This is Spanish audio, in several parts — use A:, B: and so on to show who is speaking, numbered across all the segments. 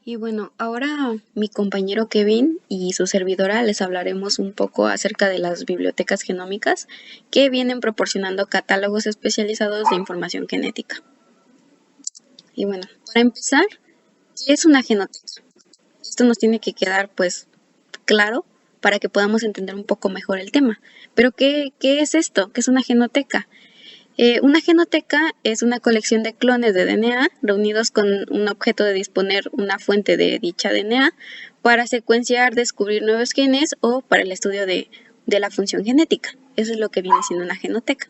A: Y bueno, ahora mi compañero Kevin y su servidora les hablaremos un poco acerca de las bibliotecas genómicas que vienen proporcionando catálogos especializados de información genética. Y bueno, para empezar, ¿qué es una genoteca? Esto nos tiene que quedar pues claro para que podamos entender un poco mejor el tema. Pero ¿qué es esto? ¿Qué es una genoteca? Una genoteca es una colección de clones de DNA reunidos con un objeto de disponer una fuente de dicha DNA para secuenciar, descubrir nuevos genes o para el estudio de la función genética. Eso es lo que viene siendo una genoteca.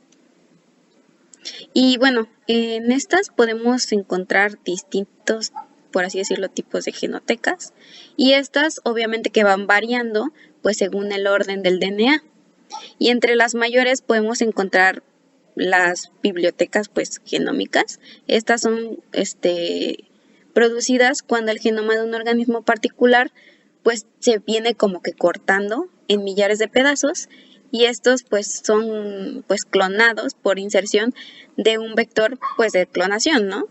A: Y bueno, en estas podemos encontrar distintos, por así decirlo, tipos de genotecas. Y estas obviamente que van variando pues según el orden del DNA. Y entre las mayores podemos encontrar las bibliotecas pues genómicas. Estas son producidas cuando el genoma de un organismo particular pues se viene como que cortando en millares de pedazos y estos pues son pues clonados por inserción de un vector pues de clonación, ¿no?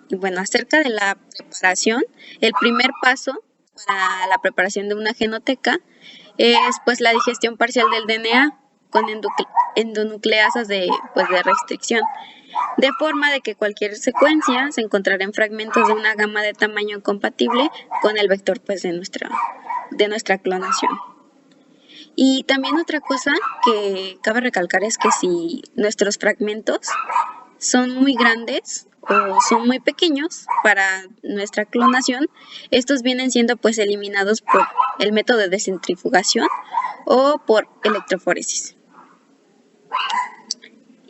A: Y bueno, acerca de la preparación, el primer paso para la preparación de una genoteca es pues la digestión parcial del DNA con endonucleasas de restricción, de forma de que cualquier secuencia se encontrará en fragmentos de una gama de tamaño compatible con el vector pues de nuestra clonación. Y también otra cosa que cabe recalcar es que si nuestros fragmentos son muy grandes o son muy pequeños para nuestra clonación, estos vienen siendo pues eliminados por el método de centrifugación o por electroforesis.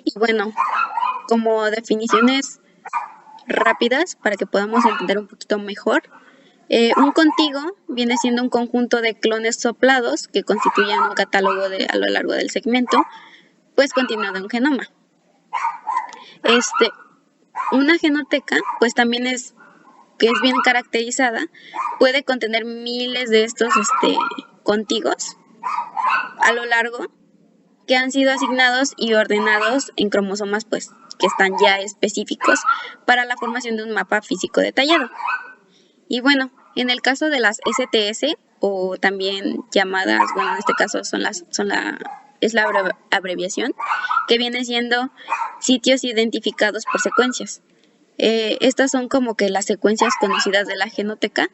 A: Y bueno, como definiciones rápidas para que podamos entender un poquito mejor, un contigo viene siendo un conjunto de clones soplados que constituyen un catálogo a lo largo del segmento, pues continuado en un genoma. Una genoteca, pues también que es bien caracterizada, puede contener miles de estos contigos a lo largo que han sido asignados y ordenados en cromosomas pues que están ya específicos para la formación de un mapa físico detallado. Y bueno, en el caso de las STS o también llamadas, bueno, en este caso es la abreviación que viene siendo sitios identificados por secuencias. Estas son como que las secuencias conocidas de la genoteca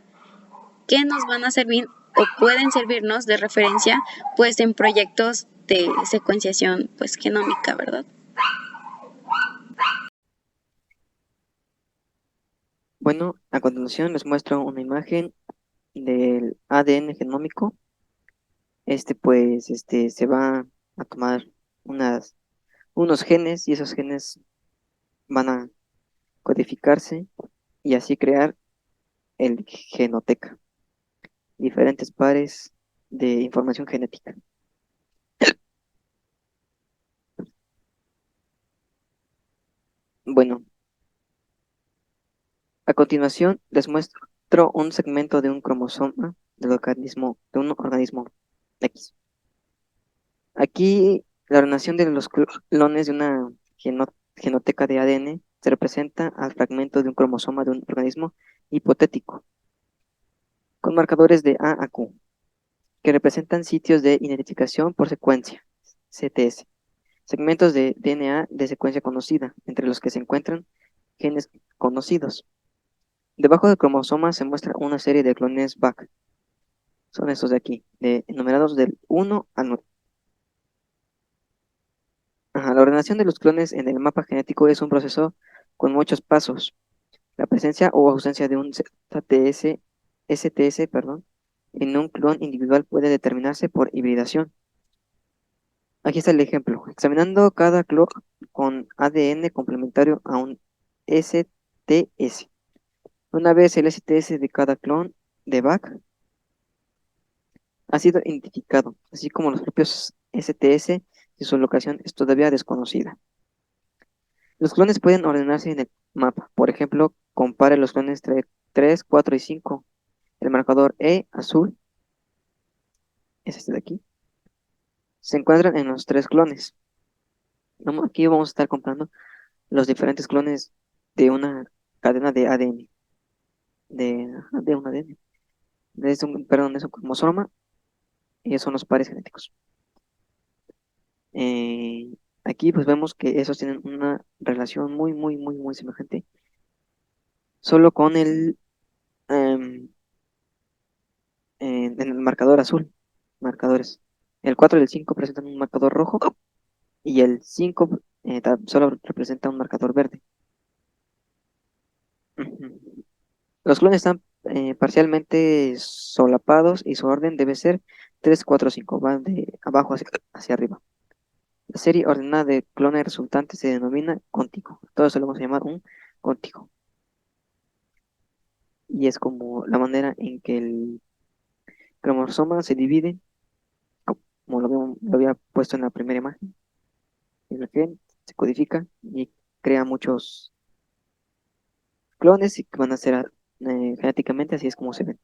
A: que nos van a servir o pueden servirnos de referencia pues en proyectos de secuenciación pues genómica, ¿verdad?
B: Bueno, a continuación les muestro una imagen del ADN genómico. Se va a tomar unos genes y esos genes van a codificarse y así crear el genoteca, diferentes pares de información genética. Bueno, a continuación les muestro un segmento de un cromosoma de un organismo X. Aquí la ordenación de los clones de una genoteca de ADN se representa al fragmento de un cromosoma de un organismo hipotético, con marcadores de A a Q, que representan sitios de identificación por secuencia, CTS, segmentos de DNA de secuencia conocida, entre los que se encuentran genes conocidos. Debajo del cromosoma se muestra una serie de clones BAC, son estos de aquí, enumerados del 1 al 9. Ajá, la ordenación de los clones en el mapa genético es un proceso con muchos pasos. La presencia o ausencia de un STS, perdón, en un clon individual puede determinarse por hibridación. Aquí está el ejemplo. Examinando cada clon con ADN complementario a un STS. Una vez el STS de cada clon de BAC ha sido identificado, así como los propios STS y su locación es todavía desconocida. Los clones pueden ordenarse en el mapa. Por ejemplo, compare los clones 3, 4 y 5. El marcador E azul es este de aquí. Se encuentran en los tres clones. Aquí vamos a estar comprando los diferentes clones de una cadena de ADN. de un ADN. Perdón, es un cromosoma y son los pares genéticos. Eh, Aquí pues vemos que esos tienen una relación muy, muy, muy, muy semejante, solo con en el marcador azul, marcadores. El 4 y el 5 presentan un marcador rojo y el 5 solo representa un marcador verde. Ujú. Los clones están parcialmente solapados y su orden debe ser 3 4 5 van de abajo hacia arriba. La serie ordenada de clones resultantes se denomina contigo. Todo eso lo vamos a llamar un contigo. Y es como la manera en que el cromosoma se divide, como lo había puesto en la primera imagen, en la que se codifica y crea muchos clones y que van a ser genéticamente, así es como se ven.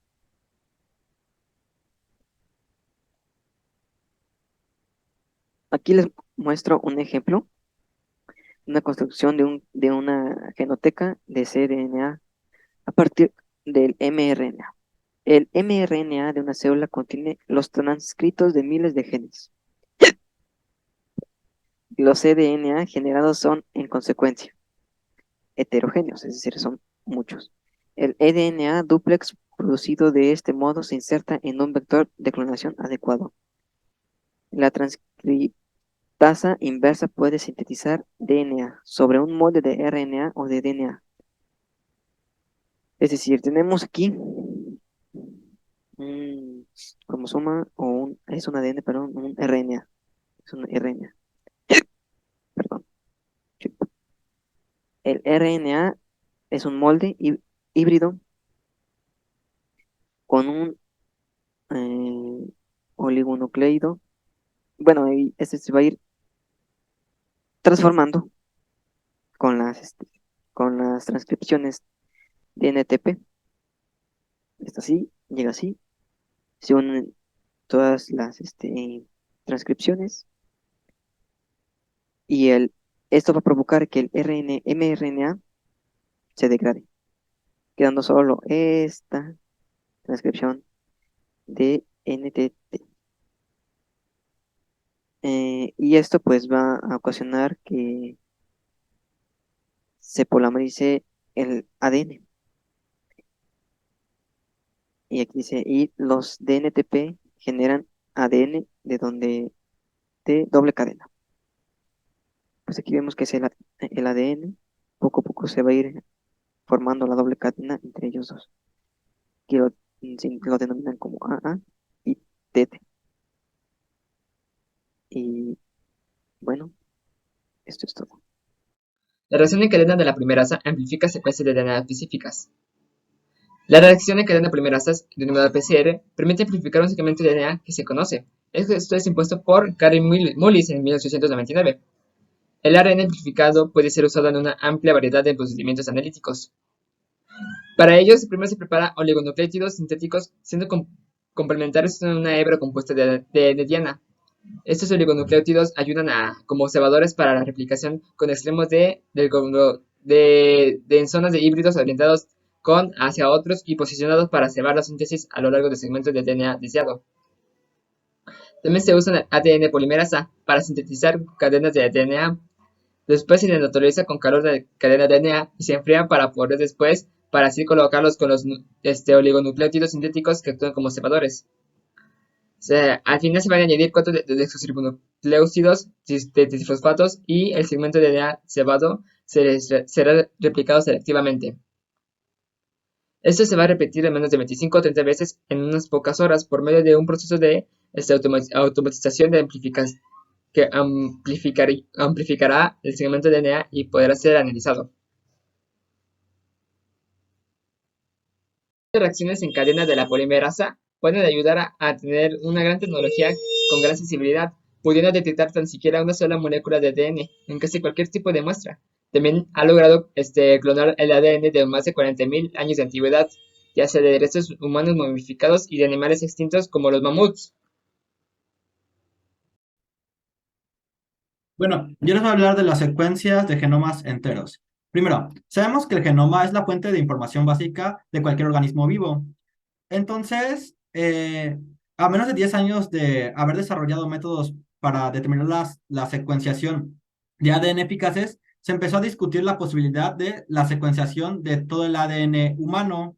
B: Aquí les muestro un ejemplo, una construcción de una genoteca de cDNA a partir del mRNA. El mRNA de una célula contiene los transcritos de miles de genes. Los cDNA generados son, en consecuencia, heterogéneos, es decir, son muchos. El eDNA dúplex producido de este modo se inserta en un vector de clonación adecuado. La transcriptasa inversa puede sintetizar DNA sobre un molde de RNA o de DNA. Es decir, tenemos aquí un cromosoma o es un ADN, perdón, un RNA. Es un RNA, perdón. El RNA es un molde híbrido con un oligonucleído. Bueno, y este se va a ir transformando con las transcripciones de NTP. Está así, llega así, se unen todas las transcripciones y esto va a provocar que el mRNA se degrade, quedando solo esta transcripción de NTT. Y esto pues va a ocasionar que se polimerice el ADN. Y aquí dice, y los DNTP generan ADN de doble cadena. Pues aquí vemos que es el ADN, poco a poco se va a ir formando la doble cadena entre ellos dos, que lo denominan como AA y TT. Y bueno, esto es todo.
C: La reacción en cadena de la polimerasa amplifica secuencias de DNA específicas. La reacción en cadena polimerasas, denominada PCR, permite amplificar un segmento de DNA que se conoce. Esto es impuesto por Gary Mullis en 1899. El ARN amplificado puede ser usado en una amplia variedad de procedimientos analíticos. Para ello, primero se prepara oligonucleótidos sintéticos siendo complementarios en una hebra compuesta de diana. Estos oligonucleótidos ayudan como cebadores para la replicación con extremos en zonas de híbridos orientados hacia otros y posicionados para cebar la síntesis a lo largo de segmentos de DNA deseado. También se usa el ADN polimerasa para sintetizar cadenas de DNA. Después se neutraliza con calor de cadena de DNA y se enfrían para poder después, para así colocarlos con los oligonucleótidos sintéticos que actúan como cepadores. Al final se van a añadir 4 desoxirribonucleósidos de trifosfatos y el segmento de DNA cebado será replicado selectivamente. Esto se va a repetir al menos de 25 o 30 veces en unas pocas horas por medio de un proceso de automatización que amplificará el segmento de DNA y podrá ser analizado. Las reacciones en cadena de la polimerasa pueden ayudar a tener una gran tecnología con gran sensibilidad, pudiendo detectar tan siquiera una sola molécula de ADN en casi cualquier tipo de muestra. También ha logrado clonar el ADN de más de 40.000 años de antigüedad, ya sea de restos humanos momificados y de animales extintos como los mamuts.
D: Bueno, yo les voy a hablar de las secuencias de genomas enteros. Primero, sabemos que el genoma es la fuente de información básica de cualquier organismo vivo. Entonces, a menos de 10 años de haber desarrollado métodos para determinar la secuenciación de ADN eficaces, se empezó a discutir la posibilidad de la secuenciación de todo el ADN humano.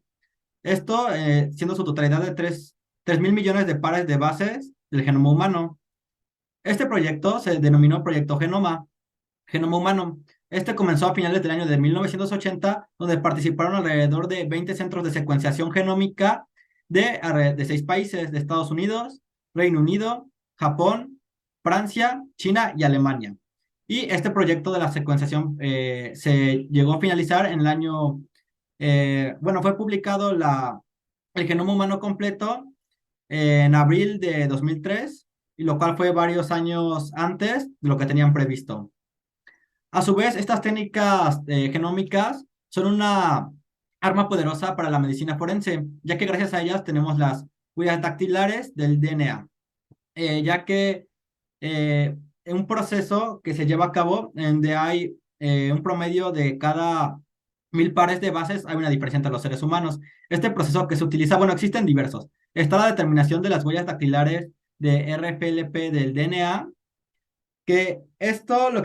D: Esto siendo su totalidad de 3.000 millones de pares de bases del genoma humano. Este proyecto se denominó Proyecto Genoma Humano. Este comenzó a finales del año de 1980, donde participaron alrededor de 20 centros de secuenciación genómica de 6 países, de Estados Unidos, Reino Unido, Japón, Francia, China y Alemania. Y este proyecto de la secuenciación se llegó a finalizar en el año, bueno, fue publicado el genoma humano completo en abril de 2003, y lo cual fue varios años antes de lo que tenían previsto. A su vez, estas técnicas genómicas son una arma poderosa para la medicina forense, ya que gracias a ellas tenemos las huellas dactilares del DNA, ya que en un proceso que se lleva a cabo en donde hay un promedio de cada 1.000 pares de bases, hay una diferencia entre los seres humanos. Este proceso que se utiliza, bueno, existen diversos. Está la determinación de las huellas dactilares de RFLP del DNA, que esto a lo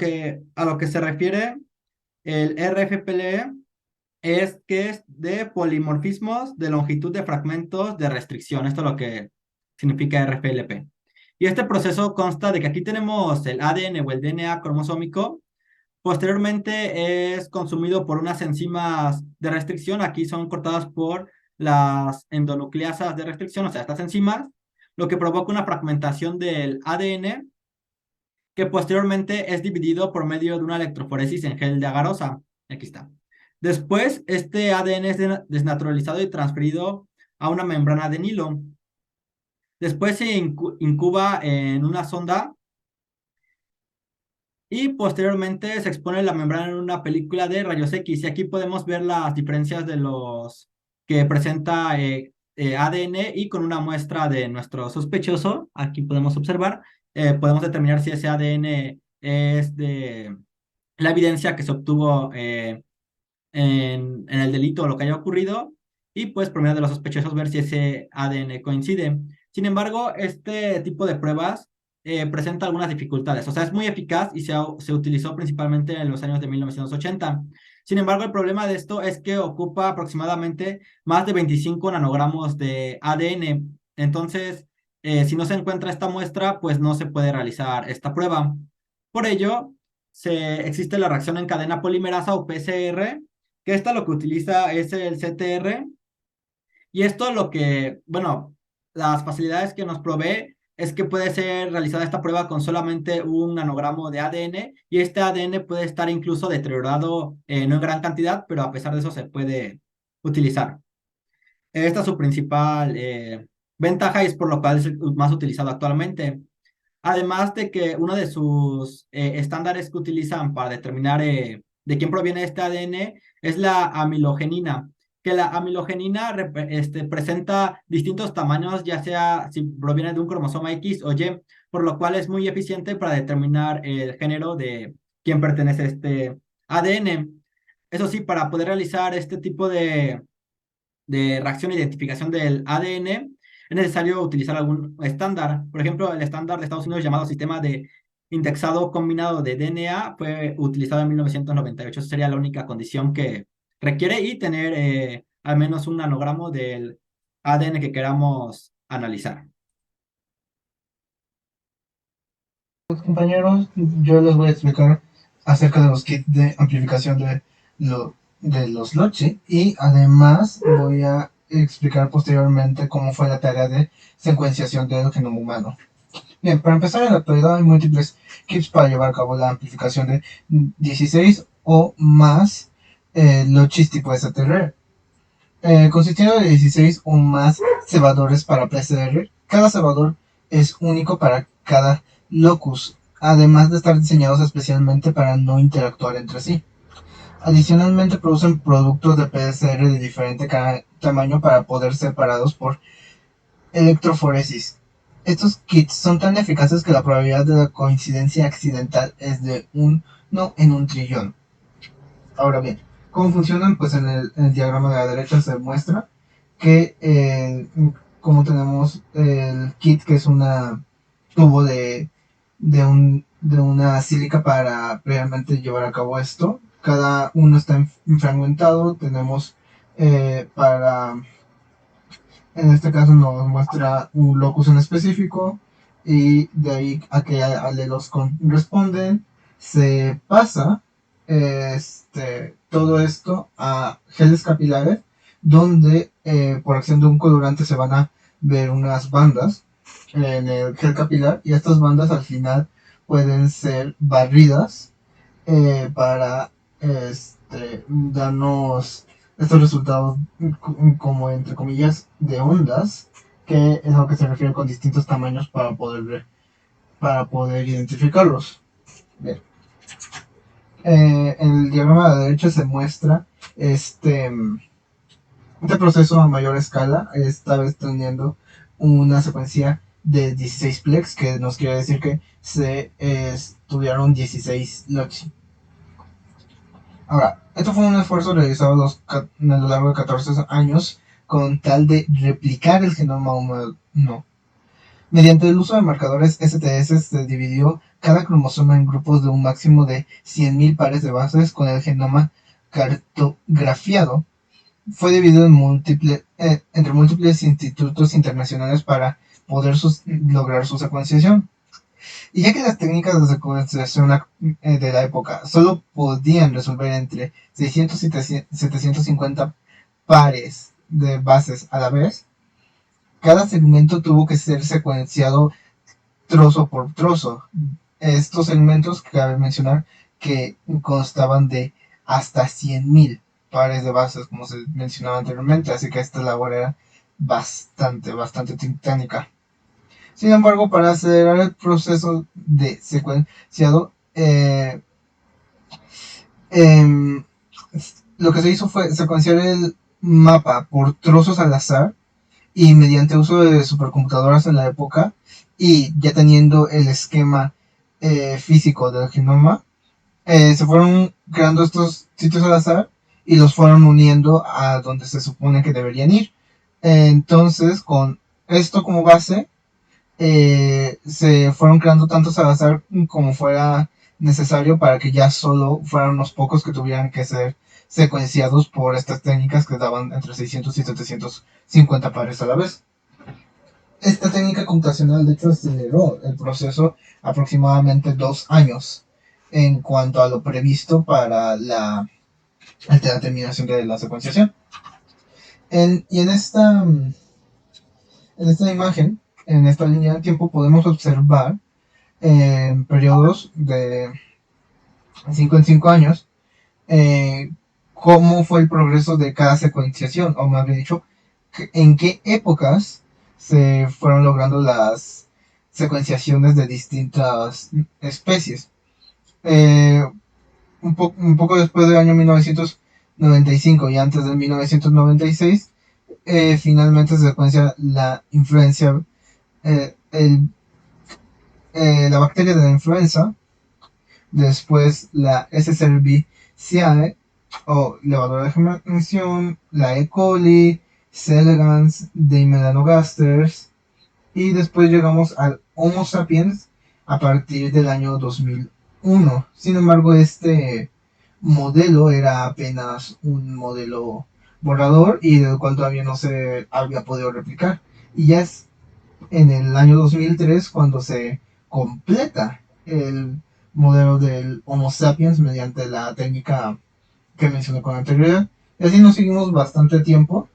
D: que se refiere el RFPLE es que es de polimorfismos de longitud de fragmentos de restricción. Esto es lo que significa RFLP. Y este proceso consta de que aquí tenemos el ADN o el DNA cromosómico. Posteriormente es consumido por unas enzimas de restricción. Aquí son cortadas por las endonucleasas de restricción, o sea, estas enzimas, lo que provoca una fragmentación del ADN que posteriormente es dividido por medio de una electroforesis en gel de agarosa. Aquí está. Después, este ADN es desnaturalizado y transferido a una membrana de Nilo. Después se incuba en una sonda y posteriormente se expone la membrana en una película de rayos X. Y aquí podemos ver las diferencias de los que presenta ADN, y con una muestra de nuestro sospechoso, aquí podemos observar, podemos determinar si ese ADN es de la evidencia que se obtuvo en el delito o lo que haya ocurrido, y pues por medio de los sospechosos ver si ese ADN coincide. Sin embargo, este tipo de pruebas presenta algunas dificultades. O sea, es muy eficaz y se utilizó principalmente en los años de 1980. Sin embargo, el problema de esto es que ocupa aproximadamente más de 25 nanogramos de ADN. Entonces, si no se encuentra esta muestra, pues no se puede realizar esta prueba. Por ello, existe la reacción en cadena polimerasa o PCR, que esta lo que utiliza es el CTR, y esto lo que, bueno, las facilidades que nos provee es que puede ser realizada esta prueba con solamente un nanogramo de ADN, y este ADN puede estar incluso deteriorado, no en gran cantidad, pero a pesar de eso se puede utilizar. Esta es su principal ventaja, y es por lo cual es el más utilizado actualmente. Además de que uno de sus estándares que utilizan para determinar de quién proviene este ADN es la amilogenina, que la amilogenina presenta distintos tamaños, ya sea si proviene de un cromosoma X o Y, por lo cual es muy eficiente para determinar el género de quién pertenece a este ADN. Eso sí, para poder realizar este tipo de reacción e identificación del ADN, es necesario utilizar algún estándar. Por ejemplo, el estándar de Estados Unidos llamado Sistema de Indexado Combinado de DNA fue utilizado en 1998. Esa sería la única condición que requiere, y tener al menos un nanogramo del ADN que queramos analizar.
E: Compañeros, yo les voy a explicar acerca de los kits de amplificación de los Logi, y además voy a explicar posteriormente cómo fue la tarea de secuenciación del genoma humano. Bien, para empezar, en la actualidad hay múltiples kits para llevar a cabo la amplificación de 16 o más Logis tipo STR, consistiendo de 16 o más cebadores para PCR. Cada cebador es único para cada locus, además de estar diseñados especialmente para no interactuar entre sí. Adicionalmente producen productos de PCR de diferente tamaño para poder ser separados por electroforesis. Estos kits son tan eficaces que la probabilidad de la coincidencia accidental es de 1 en 1 trillón. Ahora bien, ¿cómo funcionan? Pues en el diagrama de la derecha se muestra que como tenemos el kit, que es una tubo de una sílica para previamente llevar a cabo esto. Cada uno está fragmentado. Tenemos en este caso nos muestra un locus en específico, y de ahí a que alelos corresponden se pasa todo esto a geles capilares, donde por acción de un colorante se van a ver unas bandas en el gel capilar, y estas bandas al final pueden ser barridas para darnos estos resultados como entre comillas de ondas, que es a lo que se refiere con distintos tamaños para poder identificarlos. Bien. En el diagrama de la derecha se muestra este proceso a mayor escala, esta vez teniendo una secuencia de 16 plex, que nos quiere decir que se estudiaron 16 loci. Ahora, esto fue un esfuerzo realizado a lo largo de 14 años con tal de replicar el genoma humano. Mediante el uso de marcadores STS se dividió cada cromosoma en grupos de un máximo de 100.000 pares de bases con el genoma cartografiado. Fue dividido entre múltiples institutos internacionales para poder lograr su secuenciación. Y ya que las técnicas de secuenciación de la época solo podían resolver entre 600 y 750 pares de bases a la vez, cada segmento tuvo que ser secuenciado trozo por trozo. Estos segmentos, cabe mencionar, que constaban de hasta 100.000 pares de bases, como se mencionaba anteriormente, así que esta labor era bastante titánica. Sin embargo, para acelerar el proceso de secuenciado, lo que se hizo fue secuenciar el mapa por trozos al azar, y mediante uso de supercomputadoras en la época, y ya teniendo el esquema físico del genoma, se fueron creando estos sitios al azar y los fueron uniendo a donde se supone que deberían ir. Entonces, con esto como base, se fueron creando tantos al azar como fuera necesario para que ya solo fueran unos pocos que tuvieran que ser secuenciados por estas técnicas que daban entre 600 y 750 pares a la vez. Esta técnica computacional de hecho aceleró el proceso aproximadamente 2 años en cuanto a lo previsto para la terminación de la secuenciación. Y en esta imagen, en esta línea de tiempo, podemos observar en periodos de 5 en 5 años cómo fue el progreso de cada secuenciación, o más bien dicho, en qué épocas se fueron logrando las secuenciaciones de distintas especies. Un poco después del año 1995 y antes del 1996, finalmente se secuencia la influencia, la bacteria de la influenza, después la SCRB-CIE o levadura de germinación, la E. coli, C. elegans, de melanogasters, y después llegamos al Homo sapiens a partir del año 2001. Sin embargo, este modelo era apenas un modelo borrador y del cual todavía no se había podido replicar. Y ya es en el año 2003 cuando se completa el modelo del Homo sapiens mediante la técnica que mencioné con anterioridad. Y así nos seguimos bastante tiempo.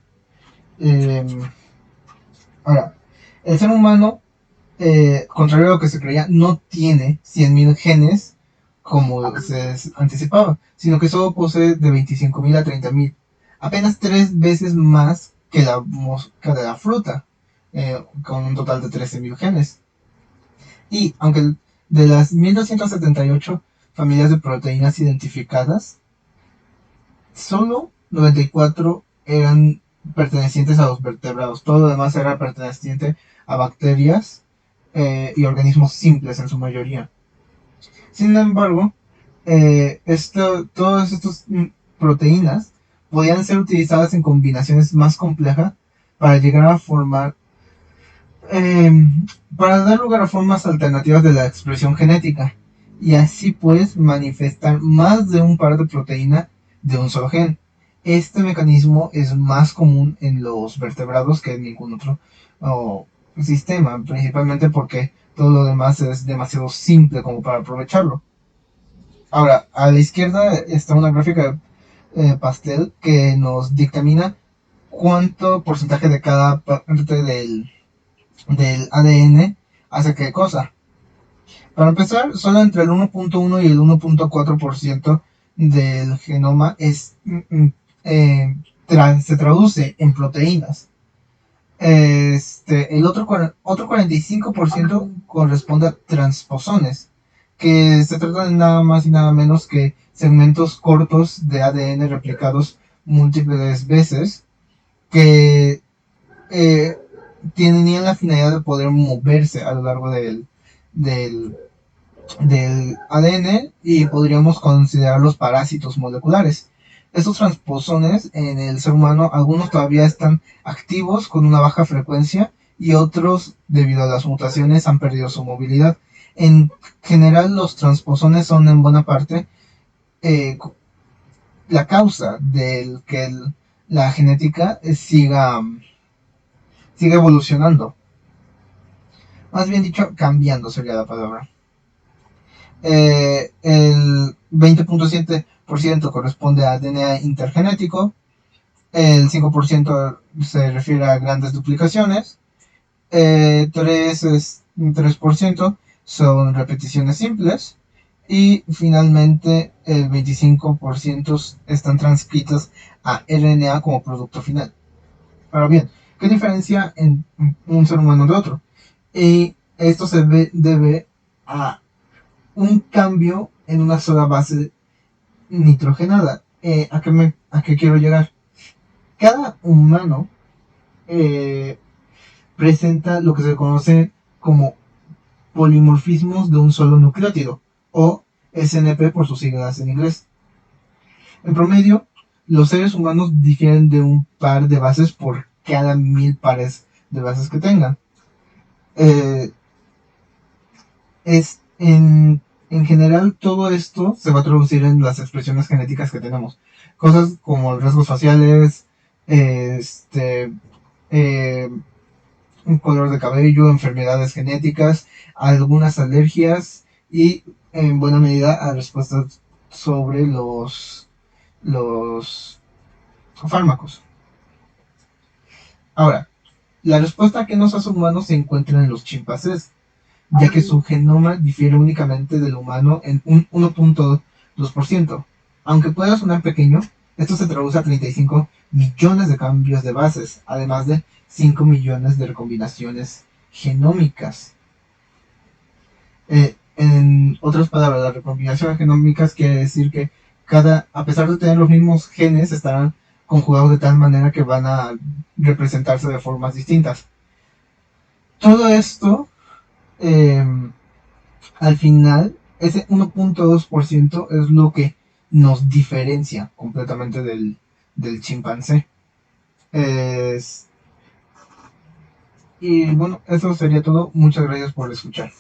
E: Ahora, el ser humano, contrario a lo que se creía, no tiene 100.000 genes como se anticipaba, sino que solo posee de 25.000 a 30.000, apenas 3 veces más que la mosca de la fruta, con un total de 13.000 genes. Y aunque de las 1.278 familias de proteínas identificadas, solo 94 eran pertenecientes a los vertebrados. Todo lo demás era perteneciente a bacterias y organismos simples en su mayoría. Sin embargo, todas estas proteínas podían ser utilizadas en combinaciones más complejas para llegar a formar, eh, para dar lugar a formas alternativas de la expresión genética y así pues manifestar más de un par de proteínas de un solo gen. Este mecanismo es más común en los vertebrados que en ningún otro oh, sistema, principalmente porque todo lo demás es demasiado simple como para aprovecharlo. Ahora, a la izquierda está una gráfica pastel que nos dictamina cuánto porcentaje de cada parte del ADN hace qué cosa. Para empezar, solo entre el 1.1 y el 1.4% del genoma se traduce en proteínas. El otro 45% corresponde a transposones, que se trata de nada más y nada menos que segmentos cortos de ADN replicados múltiples veces que eh, tenían la finalidad de poder moverse a lo largo del, del ADN y podríamos considerarlos parásitos moleculares. Estos transposones en el ser humano, algunos todavía están activos con una baja frecuencia y otros, debido a las mutaciones, han perdido su movilidad. En general, los transposones son en buena parte eh, la causa del que la genética siga evolucionando. Más bien dicho, cambiando sería la palabra. El 20.7% corresponde a ADN intergenético, el 5% se refiere a grandes duplicaciones, 3% son repeticiones simples y finalmente el 25% están transcritos a RNA como producto final. Ahora bien, ¿qué diferencia en un ser humano de otro? Y esto se debe a un cambio en una sola base nitrogenada. ¿A qué quiero llegar? Cada humano eh, presenta lo que se conoce como polimorfismos de un solo nucleótido, o SNP por sus siglas en inglés. En promedio, los seres humanos difieren de un par de bases por cada 1000 pares de bases que tengan. Eh, es en general todo esto se va a traducir en las expresiones genéticas que tenemos. Cosas como rasgos faciales, este, eh, un color de cabello, enfermedades genéticas, algunas alergias y en buena medida a respuestas sobre los fármacos. Ahora, la respuesta que nos hace humanos se encuentra en los chimpancés, ya que su genoma difiere únicamente del humano en un 1.2%. Aunque pueda sonar pequeño, esto se traduce a 35 millones de cambios de bases, además de 5 millones de recombinaciones genómicas. En otras palabras, las recombinaciones genómicas quiere decir que a pesar de tener los mismos genes, estarán conjugados de tal manera que van a representarse de formas distintas. Todo esto eh, al final, ese 1.2% es lo que nos diferencia completamente del chimpancé. Y bueno, eso sería todo. Muchas gracias por escuchar.